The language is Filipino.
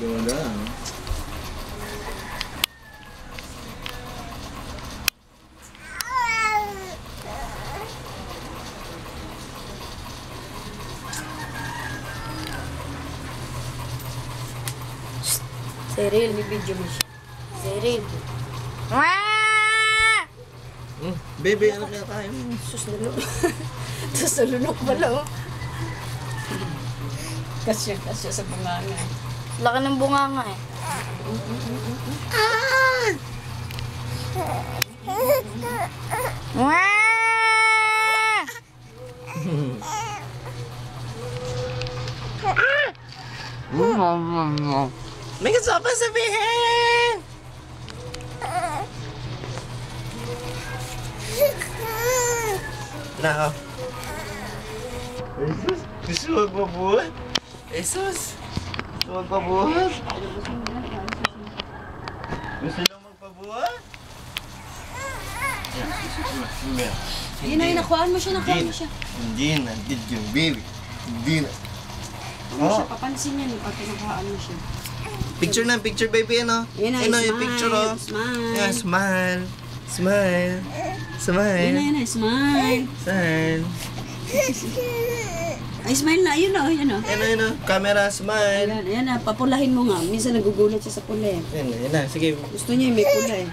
Ganda. Cyril, may video mo siya. Cyril. Baby, ano kaya tayo? Sus na lunok. Sus na lunok pala, oh. Kasya sa bunganga. Laki ng bunganga, eh. May gusto pa sabihin! Na, Jesus, gusto magpabuhat? Jesus, gusto magpabuhat? Gusto lang magpabuhat? Hindi na, nakuhaan mo siya. Hindi na, did yung baby. Hindi na. Ano siya, papansin niya pag nakuhaan mo siya. Picture baby, ano? Yan na, Ano smile, yung picture, oh? smile. Yeah, smile. Smile. Smile. Yan na, smile. Smile. Ay, smile na, yun o, yun o. Ano, camera, smile. Ayan na, papulahin mo nga. Minsan nagugulat siya sa pula eh. Yan na, sige. Gusto niya yung may pula eh.